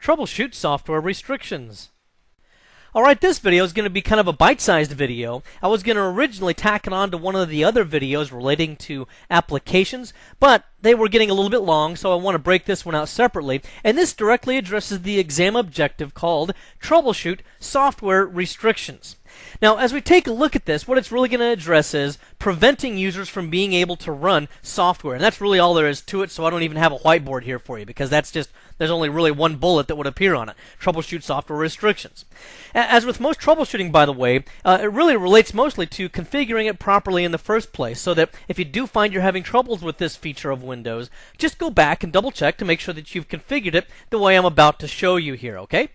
troubleshoot software restrictions. Alright, this video is going to be kind of a bite-sized video. I was going to originally tack it on to one of the other videos relating to applications, but they were getting a little bit long, so I want to break this one out separately. And this directly addresses the exam objective called troubleshoot software restrictions. Now, as we take a look at this, what it's really going to address is preventing users from being able to run software. And that's really all there is to it, so I don't even have a whiteboard here for you, because there's only really one bullet that would appear on it. Troubleshoot software restrictions. As with most troubleshooting, by the way, it really relates mostly to configuring it properly in the first place, so that if you do find you're having troubles with this feature of Windows, just go back and double check to make sure that you've configured it the way I'm about to show you here, okay?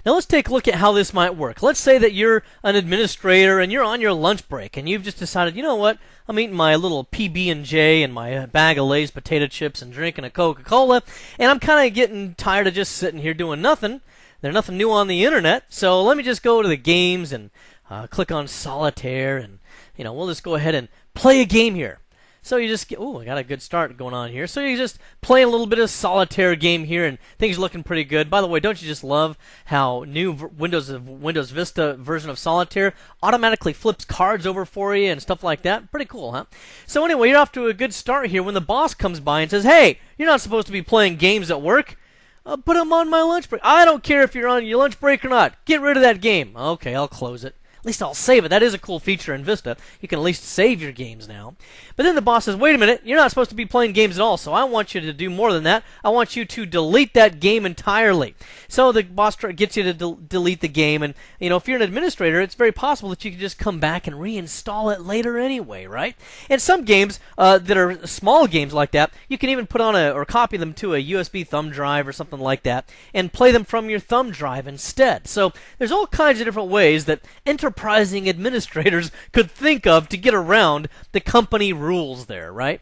Now let's take a look at how this might work. Let's say that you're an administrator and you're on your lunch break and you've just decided, you know what, I'm eating my little PB&J and my bag of Lay's potato chips and drinking a Coca-Cola, and I'm kind of getting tired of just sitting here doing nothing. There's nothing new on the internet, so let me just go to the games and click on Solitaire, and we'll just go ahead and play a game here. So you just I got a good start going on here. So you just play a little bit of solitaire game here, and things are looking pretty good. By the way, don't you just love how new Windows Vista version of Solitaire automatically flips cards over for you and stuff like that? Pretty cool, huh? So anyway, you're off to a good start here when the boss comes by and says, "Hey, you're not supposed to be playing games at work." "But I'm on my lunch break." "I don't care if you're on your lunch break or not. Get rid of that game." "Okay, I'll close it. At least I'll save it." That is a cool feature in Vista. You can at least save your games now. But then the boss says, "Wait a minute, you're not supposed to be playing games at all, so I want you to do more than that. I want you to delete that game entirely." So the boss gets you to delete the game, and if you're an administrator, it's very possible that you can just come back and reinstall it later anyway, right? And some games that are small games like that, you can even put on or copy them to a USB thumb drive or something like that, and play them from your thumb drive instead. So there's all kinds of different ways that enterprising administrators could think of to get around the company rules there, right?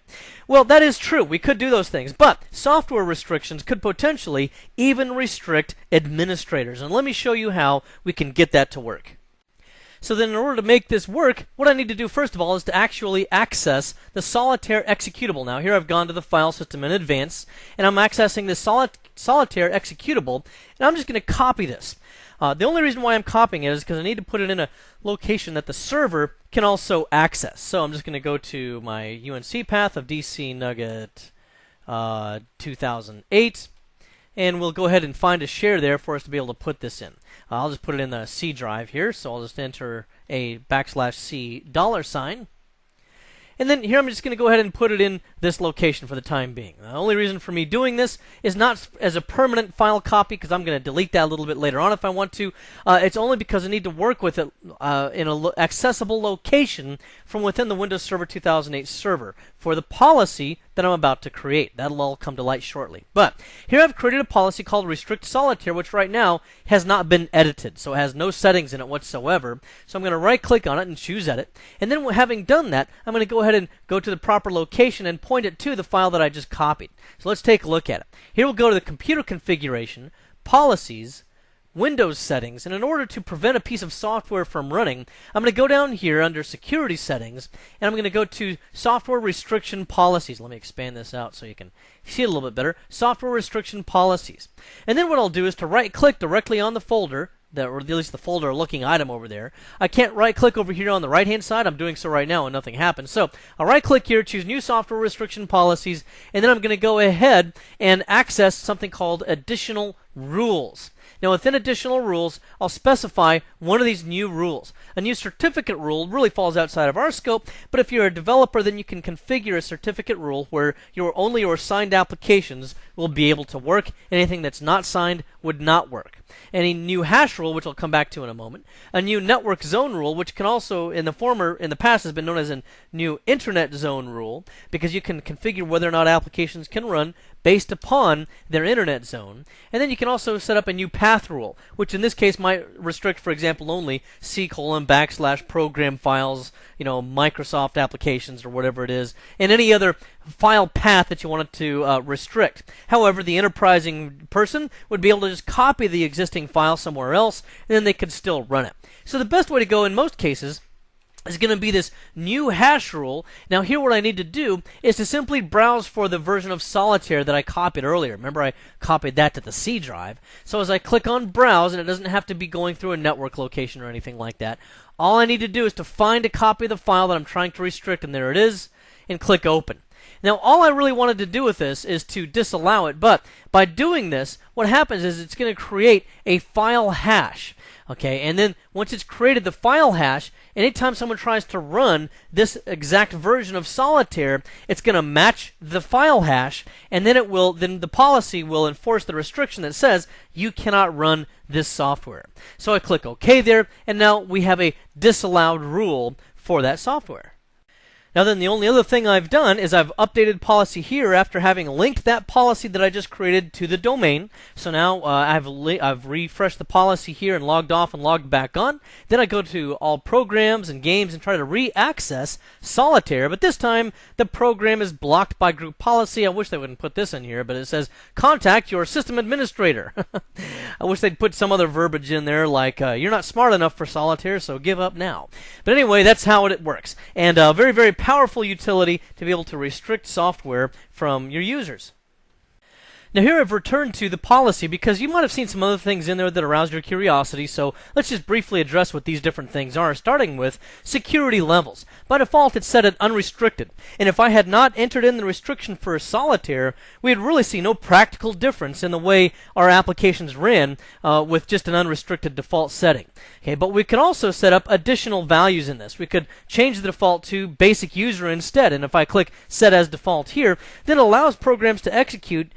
Well, that is true. We could do those things, but software restrictions could potentially even restrict administrators. And let me show you how we can get that to work. So then in order to make this work, what I need to do first of all is to actually access the Solitaire executable. Now here I've gone to the file system in advance, and I'm accessing the Solitaire executable, and I'm just going to copy this. The only reason why I'm copying it is because I need to put it in a location that the server can also access. So I'm just going to go to my UNC path of DC Nugget 2008, and we'll go ahead and find a share there for us to be able to put this in. I'll just put it in the C drive here, so I'll just enter a \C $. And then here I'm just going to go ahead and put it in this location for the time being. The only reason for me doing this is not as a permanent file copy, because I'm going to delete that a little bit later on if I want to. It's only because I need to work with it in an accessible location from within the Windows Server 2008 server for the policy that I'm about to create. That'll all come to light shortly. But here I've created a policy called Restrict Solitaire, which right now has not been edited, so it has no settings in it whatsoever. So I'm going to right-click on it and choose Edit. And then having done that, I'm going to go ahead and go to the proper location and point it to the file that I just copied. So let's take a look at it. Here we'll go to the Computer Configuration, Policies, Windows Settings, and in order to prevent a piece of software from running, I'm going to go down here under Security Settings, and I'm going to go to Software Restriction Policies. Let me expand this out so you can see it a little bit better. Software Restriction Policies. And then what I'll do is to right-click directly on the folder, or at least the folder-looking item over there. I can't right-click over here on the right-hand side. I'm doing so right now and nothing happens. So I'll right-click here, choose New Software Restriction Policies, and then I'm going to go ahead and access something called Additional Rules. Now within Additional Rules, I'll specify one of these new rules. A new certificate rule really falls outside of our scope, but if you're a developer, then you can configure a certificate rule where only your signed applications will be able to work. Anything that's not signed would not work. Any new hash rule, which I'll come back to in a moment. A new network zone rule, which can also, in the past, has been known as a new internet zone rule, because you can configure whether or not applications can run based upon their internet zone. And then you can also set up a new path rule, which in this case might restrict, for example, only C:\program files, Microsoft applications or whatever it is, and any other file path that you wanted to restrict. However, the enterprising person would be able to just copy the existing file somewhere else, and then they could still run it. So the best way to go in most cases is going to be this new hash rule. Now here what I need to do is to simply browse for the version of Solitaire that I copied earlier. Remember, I copied that to the C drive. So as I click on browse, and it doesn't have to be going through a network location or anything like that, all I need to do is to find a copy of the file that I'm trying to restrict, and there it is, and click open. Now, all I really wanted to do with this is to disallow it, but by doing this, what happens is it's going to create a file hash. Okay, and then once it's created the file hash, anytime someone tries to run this exact version of Solitaire, it's going to match the file hash, and then the policy will enforce the restriction that says you cannot run this software. So I click OK there, and now we have a disallowed rule for that software. Now then, the only other thing I've done is I've updated policy here after having linked that policy that I just created to the domain. So now I've refreshed the policy here and logged off and logged back on. Then I go to all programs and games and try to re-access Solitaire, but this time the program is blocked by group policy. I wish they wouldn't put this in here, but it says contact your system administrator. I wish they'd put some other verbiage in there like you're not smart enough for Solitaire, so give up now. But anyway, that's how it works. And very, very powerful utility to be able to restrict software from your users. Now here I've returned to the policy because you might have seen some other things in there that aroused your curiosity, so let's just briefly address what these different things are, starting with security levels. By default, it's set at unrestricted, and if I had not entered in the restriction for Solitaire, we'd really see no practical difference in the way our applications ran with just an unrestricted default setting. Okay, but we could also set up additional values in this. We could change the default to basic user instead, and if I click set as default here, then it allows programs to execute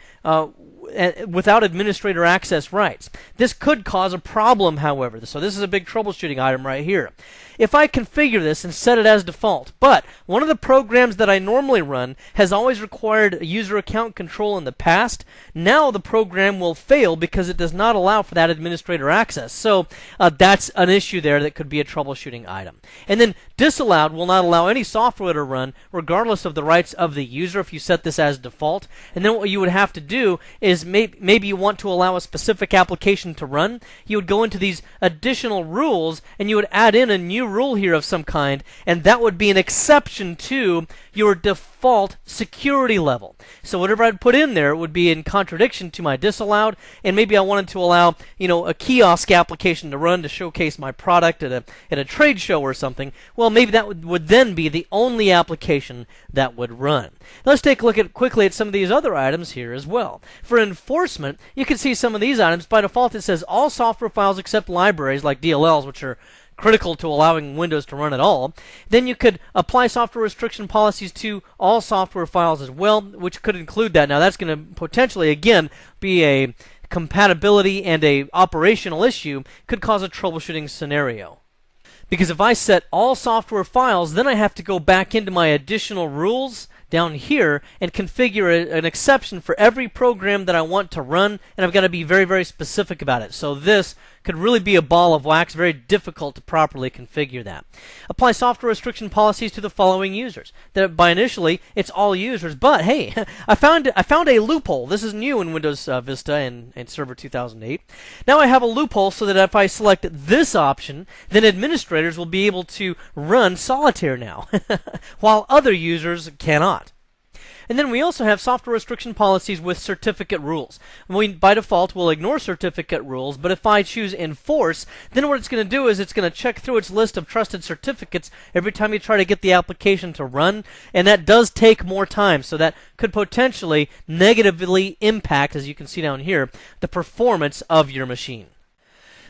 without administrator access rights. This could cause a problem, however. So this is a big troubleshooting item right here. If I configure this and set it as default, but one of the programs that I normally run has always required a user account control in the past, now the program will fail because it does not allow for that administrator access. So that's an issue there that could be a troubleshooting item. And then disallowed will not allow any software to run regardless of the rights of the user if you set this as default. And then what you would have to do is maybe you want to allow a specific application to run. You would go into these additional rules and you would add in a new rule here of some kind, and that would be an exception to your default security level. So whatever I'd put in there would be in contradiction to my disallowed, and maybe I wanted to allow, a kiosk application to run to showcase my product at a trade show or something. Well, maybe that would then be the only application that would run. Let's take a look quickly at some of these other items here as well. For enforcement, you can see some of these items. By default, it says all software files except libraries like DLLs, which are critical to allowing Windows to run at all. Then you could apply software restriction policies to all software files as well, which could include that. Now that's going to potentially, again, be a compatibility and a operational issue, could cause a troubleshooting scenario. Because if I set all software files, then I have to go back into my additional rules down here and configure an exception for every program that I want to run, and I've got to be very, very specific about it. So this could really be a ball of wax, very difficult to properly configure that. Apply software restriction policies to the following users. That by initially, it's all users, but hey, I found a loophole. This is new in Windows Vista and Server 2008. Now I have a loophole so that if I select this option, then administrators will be able to run Solitaire now, while other users cannot. And then we also have software restriction policies with certificate rules. We, by default, will ignore certificate rules, but if I choose enforce, then what it's going to do is it's going to check through its list of trusted certificates every time you try to get the application to run, and that does take more time, so that could potentially negatively impact, as you can see down here, the performance of your machine.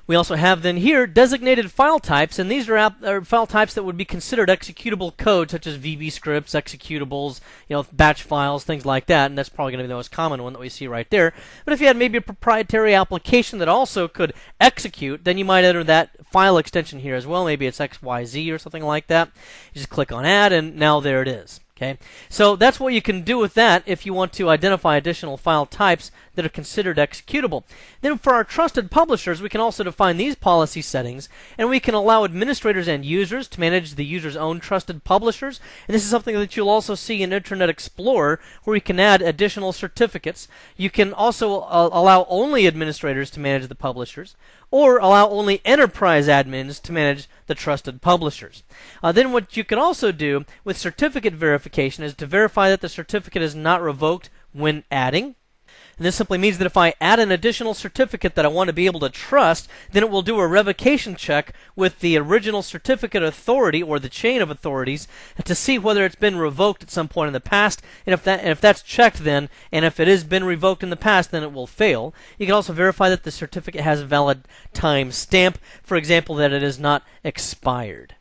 We also have then here designated file types, and these are file types that would be considered executable code, such as VB scripts, executables, batch files, things like that, and that's probably going to be the most common one that we see right there. But if you had maybe a proprietary application that also could execute, then you might enter that file extension here as well. Maybe it's XYZ or something like that. You just click on Add, and now there it is. Okay, so that's what you can do with that if you want to identify additional file types that are considered executable. Then for our trusted publishers, we can also define these policy settings, and we can allow administrators and users to manage the user's own trusted publishers. And this is something that you'll also see in Internet Explorer, where we can add additional certificates. You can also allow only administrators to manage the publishers, or allow only enterprise admins to manage the trusted publishers. Then what you can also do with certificate verification is to verify that the certificate is not revoked when adding. And this simply means that if I add an additional certificate that I want to be able to trust, then it will do a revocation check with the original certificate authority or the chain of authorities to see whether it's been revoked at some point in the past. And if that's checked then, and if it has been revoked in the past, then it will fail. You can also verify that the certificate has a valid time stamp, for example, that it is not expired.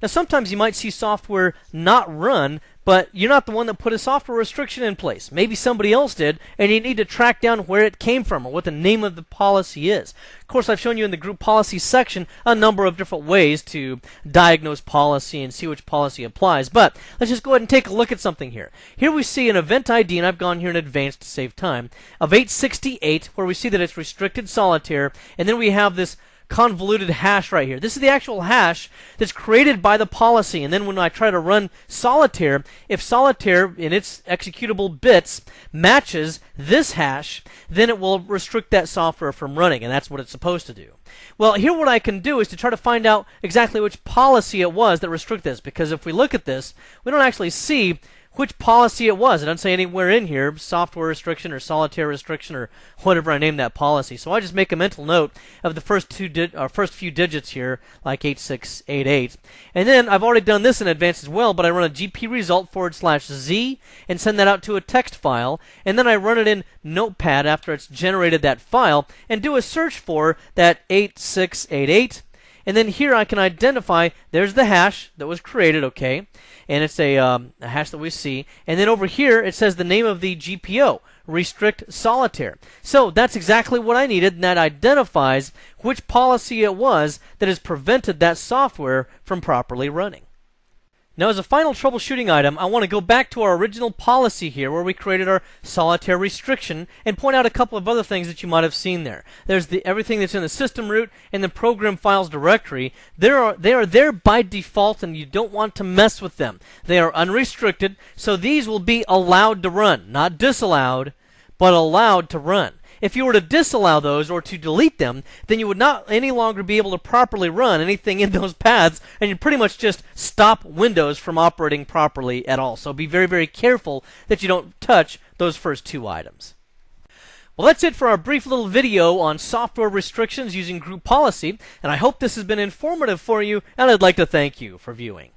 Now, sometimes you might see software not run, but you're not the one that put a software restriction in place. Maybe somebody else did, and you need to track down where it came from or what the name of the policy is. Of course, I've shown you in the group policy section a number of different ways to diagnose policy and see which policy applies, but let's just go ahead and take a look at something here. Here we see an event ID, and I've gone here in advance to save time, of 868, where we see that it's restricted solitaire, and then we have this convoluted hash right here. This is the actual hash that's created by the policy, and then when I try to run solitaire, if solitaire in its executable bits matches this hash, then it will restrict that software from running, and that's what it's supposed to do. Well, here what I can do is to try to find out exactly which policy it was that restricted this, because if we look at this, we don't actually see which policy it was. It doesn't say anywhere in here, software restriction or solitaire restriction or whatever I named that policy. So I just make a mental note of the first few digits here, like 8688. And then I've already done this in advance as well, but I run a GP result /Z and send that out to a text file. And then I run it in Notepad after it's generated that file and do a search for that 8688. And then here I can identify, there's the hash that was created, okay, and it's a hash that we see. And then over here it says the name of the GPO, restrict solitaire. So that's exactly what I needed, and that identifies which policy it was that has prevented that software from properly running. Now, as a final troubleshooting item, I want to go back to our original policy here where we created our solitaire restriction and point out a couple of other things that you might have seen there. There's everything that's in the system root and the program files directory. They are there by default, and you don't want to mess with them. They are unrestricted, so these will be allowed to run, not disallowed, but allowed to run. If you were to disallow those or to delete them, then you would not any longer be able to properly run anything in those paths, and you'd pretty much just stop Windows from operating properly at all. So be very, very careful that you don't touch those first two items. Well, that's it for our brief little video on software restrictions using group policy, and I hope this has been informative for you, and I'd like to thank you for viewing.